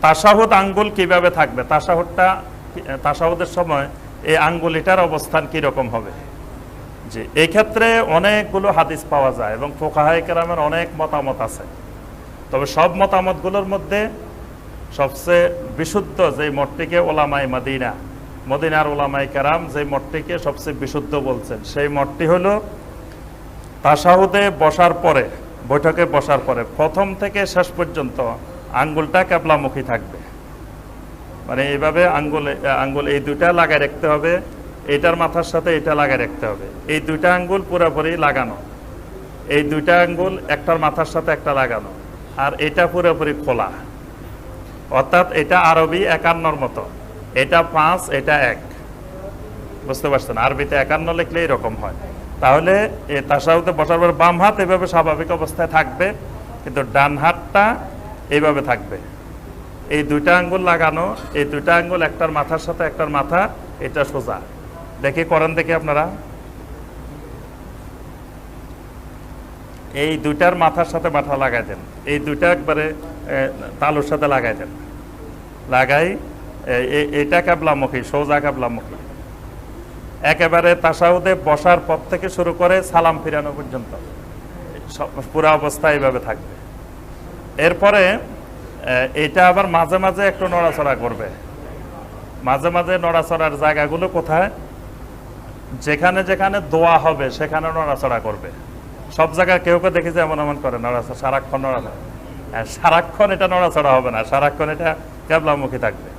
তাশাহুদ আঙ্গুল কিভাবে থাকবে, তাশাহুদের সময় এই আঙ্গুলিটার অবস্থান কিরকম হবে। জি, এই ক্ষেত্রে অনেকগুলো হাদিস পাওয়া যায় এবং ফুকাহায়ে কেরামের অনেক মতামত আছে। তবে সব মতামতগুলোর মধ্যে সবচেয়ে বিশুদ্ধ যে মতটিকে ওলামায়ে মদিনার ওলামায়ে কেরাম যে মতটিকে সবচেয়ে বিশুদ্ধ বলছেন, সেই মতটি হলো তাশাহুদে বসার পরে, বৈঠকে বসার পরে প্রথম থেকে শেষ পর্যন্ত আঙ্গুলটা কিবলামুখী থাকবে। মানে এইভাবে আঙ্গুল এই দুইটা লাগায় রাখতে হবে, এটার মাথার সাথে এটা লাগায় রাখতে হবে। এই দুইটা আঙ্গুল পুরোপুরি লাগানো, এই দুইটা আঙ্গুল একটার মাথার সাথে একটা লাগানো, আর এটা পুরোপুরি খোলা। অর্থাৎ এটা আরবি 51 মতো, এটা 5, এটা 1। বুঝতে পারছেন? আরবিতে 51 লিখলে এরকম হয়। তাহলে এই তাশাহুদে বসার পর বাম হাত এভাবে স্বাভাবিক অবস্থায় থাকবে, কিন্তু ডান হাতটা এইভাবে থাকবে। এই দুইটা আঙ্গুল লাগানো, এই দুইটা আঙ্গুল একটার মাথার সাথে একটার মাথা, এটা সোজা। দেখি করেন, দেখি আপনারা। এই দুইটার মাথার সাথে মাথা লাগাই দেন, এই দুইটা একবারে তালুর সাথে লাগাই দেন, লাগাই এটা কিবলামুখী, সোজা কিবলামুখী। একেবারে তাশাহুদে বসার পর থেকে শুরু করে সালাম ফিরানো পর্যন্ত পুরো অবস্থা এইভাবে থাকবে। এরপরে এটা আবার মাঝে মাঝে একটু নড়াচড়া করবে। মাঝে মাঝে নড়াচড়ার জায়গাগুলো কোথায়? যেখানে যেখানে দোয়া হবে সেখানে নড়াচড়া করবে। সব জায়গায় কেউ কেউ দেখেছে এমন করে নড়াচড়া, সারাক্ষণ নড়াচড়া। সারাক্ষণ এটা নড়াচড়া হবে না, সারাক্ষণ এটা কিবলামুখী থাকবে।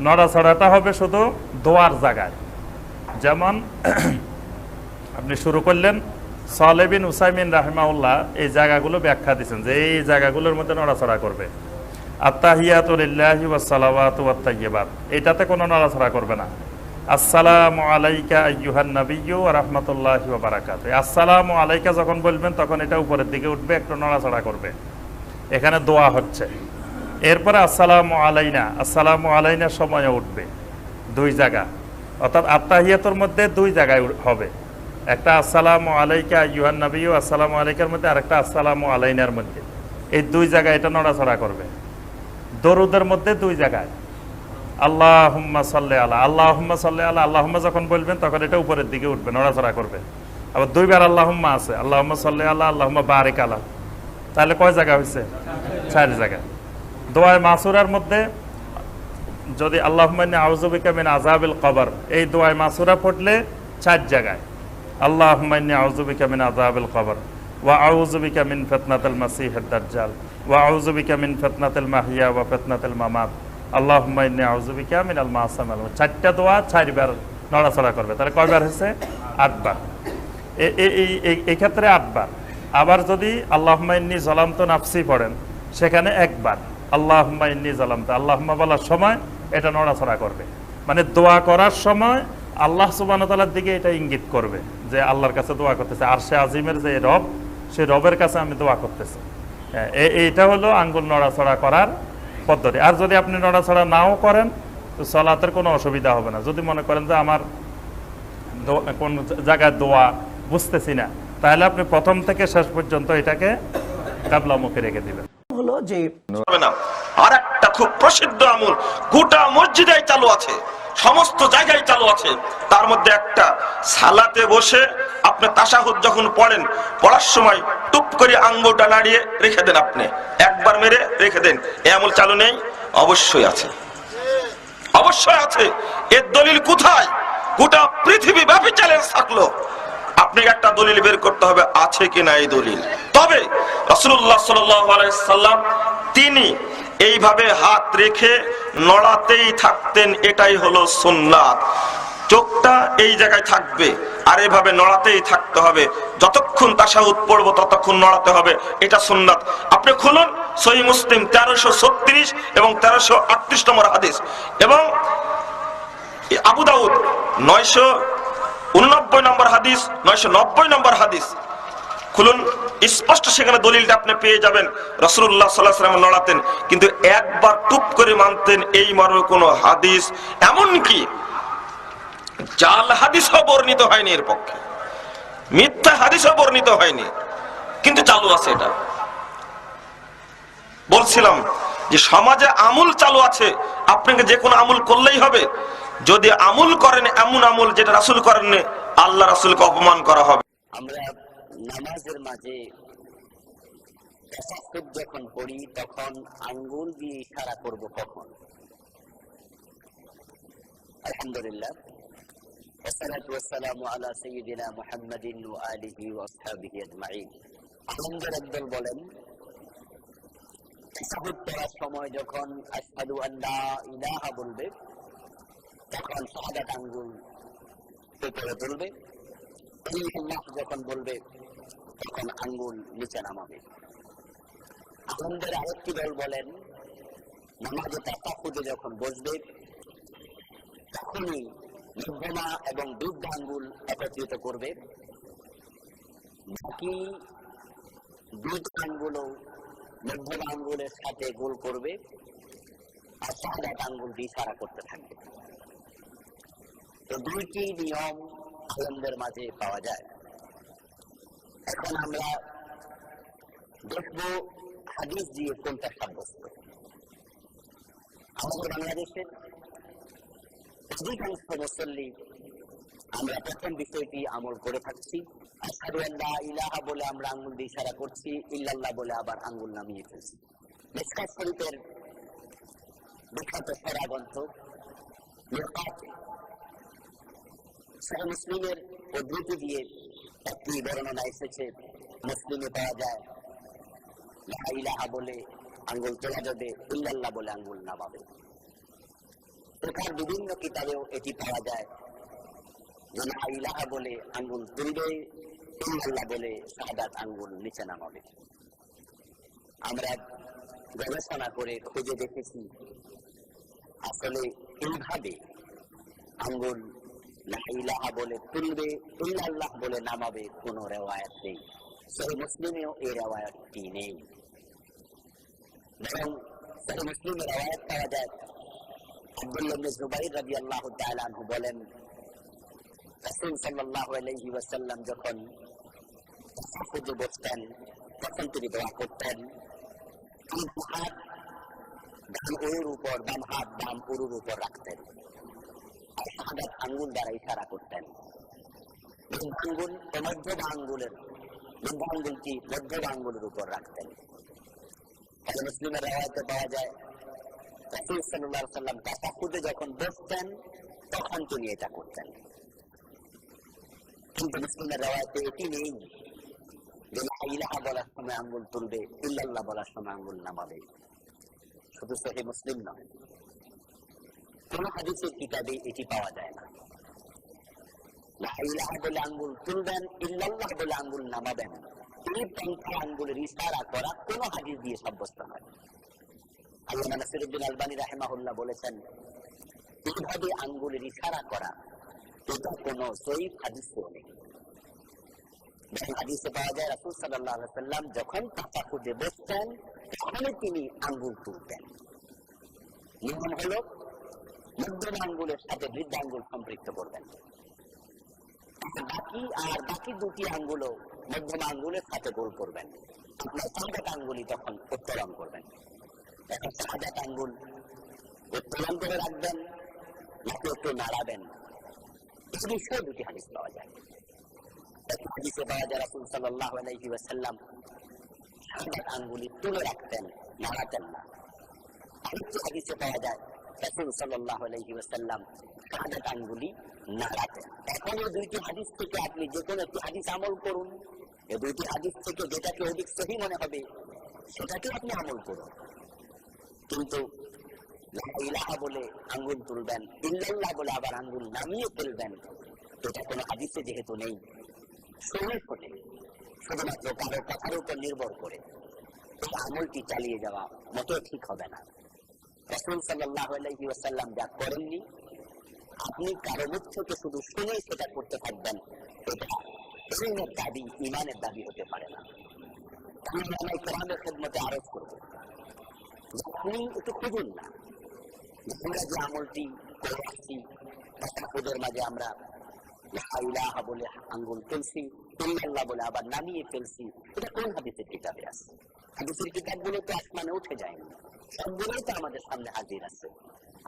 নড়াচড়াটা হবে শুধু দোয়ার জায়গায়। যেমন আপনি শুরু করলেন, সালেহ বিন উসাইমিন রাহিমাহুল্লাহ এই জায়গাগুলো ব্যাখ্যা দিচ্ছেন যে এই জায়গাগুলোর মধ্যে নড়াচড়া করবে। আত্তাহিয়াতু লিল্লাহি ওয়াস সালাওয়াতু ওয়াত তাইয়্যিবাত, এটাতে কোনো নড়াচড়া করবে না। আসসালামু আলাইকা আইয়ুহান নাবিয়্যু ওয়া রাহমাতুল্লাহি ওয়া বারাকাতুহু, আসসালামু আলাইকা যখন বলবেন তখন এটা উপরের দিকে উঠবে, একটু নড়াচড়া করবে। এখানে দোয়া হচ্ছে। এরপরে আসসালামু আলাইনার সময় উঠবে, দুই জায়গা। অর্থাৎ আত্তাহিয়াতুর মধ্যে দুই জায়গায় হবে, একটা আসসালামু আলাইকা আইয়ুহান নাবিয়্যু, আসসালামু আলাইকার মধ্যে, আরেকটা আসসালামু আলাইনার মধ্যে। এই দুই জায়গায় এটা নড়াচড়া করবে। দরুদের মধ্যে দুই জায়গায় আল্লাহুম্মা সাল্লি আলা, আল্লাহুম্মা সাল্লি আলা, আল্লাহুম্মা যখন বলবেন তখন এটা উপরের দিকে উঠবে, নড়াচড়া করবে। আবার দুইবার আল্লাহুম্মা আছে, আল্লাহুম্মা সাল্লি আলা, আল্লাহুম্মা বারিক আলা। তাহলে কয় জায়গা হয়েছে? 4 জায়গা। দোয়ায়ে মাসুরার মধ্যে যদি আল্লাহুম্মা ইন্নী আউযু বিকা মিন আযাবিল কবর, এই দোয়ায়ে মাসুরা পড়লে 4 জায়গায় আল্লাহুম্মা ইন্নী আউযু বিকা মিন আযাবিল কবর ওয়া আউযু বিকা মিন ফিতনাতিল মাসিহিদ দাজ্জাল ওয়া আউযু বিকা মিন ফিতনাতিল মাহইয়া ওয়া ফিতনাতিল মামাত আল্লাহুম্মা ইন্নী আউযু বিকা মিনাল মাসামিল। 4টা দোয়া 4 বার নড়াচড়া করবে। তাহলে কয়বার হয়েছে? 8 বার। এই ক্ষেত্রে 8 বার। আবার যদি আল্লাহুম্মা ইন্নী যালামতু নাফসি পড়েন, সেখানে 1 বার আল্লাহুম্মা ইন্নী যালামতু, আল্লাহুম্মা বলার সময় এটা নড়াচড়া করবে। মানে দোয়া করার সময় আল্লাহ সুবহানাহু ওয়া তাআলার দিকে এটা ইঙ্গিত করবে যে আল্লাহর কাছে দোয়া করতেছে, আরশে আজিমের যে রব, সেই রবের কাছে আমি দোয়া করতেছি। এইটা হলো আঙ্গুল নড়াচড়া করার পদ্ধতি। আর যদি আপনি নড়াচড়া নাও করেন তো সালাতের কোনো অসুবিধা হবে না। যদি মনে করেন যে আমার কোন জায়গায় দোয়া বুঝতেছি না, তাহলে আপনি প্রথম থেকে শেষ পর্যন্ত এটাকে কিবলামুখী রেখে দিবেন। হলো যে আর একটা খুব প্রসিদ্ধ আমল গোটা মসজিদে চালু আছে, সমস্ত জায়গায় চালু আছে। তার মধ্যে একটা, সালাতে বসে আপনি তাশাহুদ যখন পড়েন, পড়ার সময় টুপ করে আঙ্গুলটা নাড়িয়ে রেখে দেন, আপনি একবার মেরে রেখে দেন। এই আমল চালু নেই? অবশ্যই আছে, অবশ্যই আছে। এর দলিল কোথায়? গোটা পৃথিবী ব্যাপী চ্যালেঞ্জ থাকলো, আপনাকে একটা দলিল বের করতে হবে আছে কিনা এই দলিল। তবে রাসূলুল্লাহ সাল্লাল্লাহু আলাইহি সাল্লাম তিনি এইভাবে হাত রেখে নড়াতেই থাকতেন, এটাই হলো সুন্নাত। চোখটা এই জায়গায় থাকবে আর এভাবে নড়াতেই থাকতে হবে, যতক্ষণ তাশাহুদ পড়বো ততক্ষণ নড়াতে হবে, এটা সুন্নাত। আপনি খুলুন সহিহ মুসলিম 1336 এবং 1338 নম্বর হাদিস, এবং আবু দাউদ 989 নম্বর হাদিস, 990 নম্বর হাদিস খুলুন, স্পষ্ট সেখানে দলিলটা আপনি পেয়ে যাবেন। রাসূলুল্লাহ সাল্লাল্লাহু আলাইহি ওয়াসাল্লাম নড়াতেন, কিন্তু একবার টুপ করে মানতেন এই মর্মে কোনো হাদিস, এমনকি জাল হাদিসও বর্ণিত হয়নি, এর পক্ষে মিথ্যা হাদিসও বর্ণিত হয়নি, কিন্তু চালু আছে। এটা বলছিলাম যে সমাজে আমল চালু আছে, আপনাকে যে কোনো আমল করলেই হবে। যদি আমল করেন এমন আমল যেটা রাসূল করেননি, আল্লাহ রাসূলকে অপমান করা হবে। আমরা নামাজের মাঝে তাশাহুদ যখন পড়ি তখন আঙ্গুল দিয়ে ইশারা করব কখন? আলহামদুলিল্লাহ, والصلاة والسلام على سيدنا محمد وآله وأصحابه أجمعين। আমাদের একদল বলেন তাশাহুদ পড়ার সময় যখন আশহাদু আল্লা ইলাহা বলবে তখন শাহাদাত আঙ্গুল উপরে তুলবে, আল্লাহ যখন বলবে তখন আঙ্গুল নিচে নামাবে। আমাদের আরেকটি দল বলেন নামাজে তাশাহুদে যখন বসবে তখনই মধ্যমা এবং বৃদ্ধ আঙ্গুল একত্রিত করবে, বাকি দুইটি আঙ্গুলও মধ্যমা আঙ্গুলের সাথে গোল করবে আর শাহাদাত আঙ্গুল দিয়ে ইশারা করতে থাকবে। তো দুইটি নিয়ম আলেমদের মাঝে পাওয়া যায়। এখন আমরা দেখব হাদিস দিয়ে কোনটা সাব্যস্ত। আমাদের বাংলাদেশের অধিকাংশ মুসল্লি আমরা প্রথম বিষয়টি আমল করে থাকছি, আশহাদু আল্লা ইলাহা বলে আমরা আঙ্গুল দিয়ে ইশারা করছি, ইল্লাল্লাহ বলে আবার আঙ্গুল নামিয়ে ফেলছি। মিশকাত শরীফের বিখ্যাত সূরা গ্রন্থ মিরকাত সহিহ মুসলিমের উদ্ধৃতি দিয়ে একটি বর্ণনা এসেছে, মুসলিমে পাওয়া যায় লা ইলাহা বলে আঙ্গুল তোলা যাবে, ইল্লাল্লাহ বলে আঙ্গুল নামাবে। এখানে বিভিন্ন কিতাবেও এটি পাওয়া যায় যে লা ইলাহা বলে আঙ্গুল তুলবে, ইল্লাল্লাহ বলে শাহাদাত আঙ্গুল নিচে নামাবে। আমরা গবেষণা করে খুঁজে দেখেছি আসলে এইভাবে আঙ্গুল লা ইলাহা বলে তুলবে, ইল্লাল্লাহ বলে নামাবে কোনো রিওয়ায়াত নেই। সহিহ মুসলিমেও এই রিওয়ায়াতটি নেই, বরং সহিহ মুসলিমে রিওয়ায়াত পাওয়া যায় আব্দুল্লাহ ইবনে জুবাইর রাদিয়াল্লাহু তাআলা আনহু বলেন রাসূল সাল্লাল্লাহু আলাইহি ওয়াসাল্লাম যখন তাশাহুদে বসতেন তখন তিনি দোয়া করতেন, হাত ডান উরুর উপর, বাম হাত বাম উরুর উপর রাখতেন আর শাহাদাত আঙ্গুল দ্বারা ইশারা করতেন। আঙ্গুল মধ্যম আঙ্গুলের বৃদ্ধ আঙ্গুলটি মধ্যম আঙ্গুলের উপর রাখতেন। তাহলে মুসলিমের রিওয়ায়াতে পাওয়া যায় রাসূল সাল্লাল্লাহু আলাইহি ওয়াসাল্লাম তাশাহুদে যখন বসতেন তখন তিনি এটা করতেন। কিন্তু মুসলিমের রিওয়ায়াতে এটি নেই যে লা ইলাহা বলার সময় আঙ্গুল তুলবে, ইল্লাল্লাহ বলার সময় আঙ্গুল নামাবে। শুধু সহিহ মুসলিম নয়, কোন হাদিসের কিতাবে এটি পাওয়া যায় না। লা ইলাহা বলে আঙ্গুল তুলবেন, ইল্লাল্লাহ বলে আঙ্গুল নামাবেন, এই পন্থা আঙ্গুলের ইশারা করা কোন হাদিস দিয়ে সাব্যস্ত নয়। আল্লামা নাসিরউদ্দিন আলবানী রাহিমাহুল্লাহ বলেছেন এইভাবে আঙ্গুলের ইশারা করা এটা কোন সহিহ হাদিসে নেই। হাদিসে পাওয়া যায় রাসূল সাল্লাল্লাহু আলাইহি ওয়াসাল্লাম যখন তাশাহুদে বসতেন তখনই তিনি আঙ্গুল তুলতেন। নিয়ম হলো মধ্যম আঙ্গুলের সাথে বৃদ্ধ আঙ্গুল সম্পৃক্ত করবেন, বাকি দুটি আঙ্গুলও মধ্যম আঙ্গুলের সাথে গোল করবেন। আপনার শাহাদাত আঙ্গুলই তখন উত্তোলন করবেন। এখন শাহাদাত আঙ্গুল উত্তোলন করে রাখবেন নাকি একটু নাড়াবেন, এই বিষয়ে দুটি হাদিস পাওয়া যায়। এক হাদিসে পাওয়া যায় রাসূল সাল্লাল্লাহু আলাইহি ওয়াসাল্লাম শাহাদাত আঙ্গুলি তুলে রাখতেন, নাড়াতেন না। আরেকটি হাদিসে পাওয়া যায় রাসূল সাল্লাল্লাহু আলাইহি ওয়াসাল্লাম শাহাদাত আঙ্গুলি নাড়াতেন। এখন এই দুইটি হাদিস থেকে আপনি যে কোনো একটি হাদিস আমল করুন, এই দুইটি হাদিস থেকে যেটাকে অধিক সহিহ মনে হবে সেটাকে আপনি আমল করুন। কিন্তু লা ইলাহা বলে আঙ্গুল তুলবেন, ইল্লাল্লাহ বলে আবার আঙ্গুল নামিয়ে ফেলবেন, এটা কোনো হাদিসে যেহেতু নেই, সহিহ নেই, শুধুমাত্র কারো কথার উপর নির্ভর করে এই আমলটি চালিয়ে যাওয়া মোটেও ঠিক হবে না। রাসূল সাল্লাল্লাহু আলাইহি ওয়াসাল্লাম যা করেননি আপনি কারো মুখ থেকে শুধু শুনে সেটা করতে থাকবেন, এটা ইলমের দাবি, ঈমানের দাবি হতে পারে না। আমি ওলামায়ে কেরামের খেদমতে আরজ করব আপনি একটু খুঁজুন না, আমরা যে আমলটি করে আসছি তাশাহুদের মাঝে আমরা লা ইলাহা বলে আঙ্গুল তুলছি, ইল্লাল্লাহ বলে আবার নামিয়ে ফেলছি, এটা কোন হাদিসের কিতাবে আছে? হাদিসের কিতাবগুলো তো আসমানে উঠে যায়নি, সবগুলোই তো আমাদের সামনে হাজির আছে।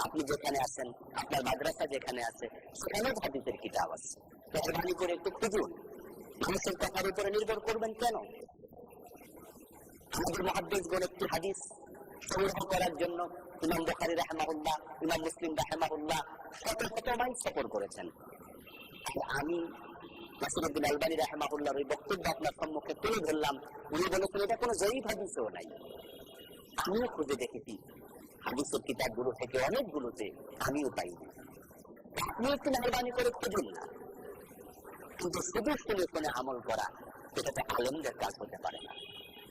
আপনি যেখানে আছেন, আপনার মাদ্রাসা যেখানে আছে, সেখানেও হাদিসের কিতাব আছে। মেহরবানি করে একটু খুঁজুন। মানুষের কথার উপরে নির্ভর করবেন কেন? আমাদের মুহাদ্দিসগণ একটি হাদিস সংগ্রহ করার জন্য ইমাম বুখারী রাহিমাহুল্লাহ, ইমাম মুসলিম রাহিমাহুল্লাহ শত শত মাইল সফর করেছেন। আমি নাসিরউদ্দিন আলবানী রাহিমাহুল্লাহর ওই বক্তব্য আপনার সম্মুখে তুলে ধরলাম। উনি বলেছেন এটা কোনো জয়ীফ হাদিসও নাই। আমিও খুঁজে দেখেছি হাদিসের কিতাবগুলো থেকে, অনেকগুলোতে আমিও পাইনি। আপনি একটু মেহরবানি করে খুঁজুন না। কিন্তু শুধু শুনে শুনে আমল করা, এটা তো আলেমদের কাজ হতে পারে না।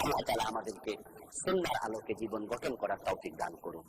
আল্লাহ তাআলা আমাদেরকে সুন্নাহর আলোকে জীবন গঠন করার তৌফিক দান করুন।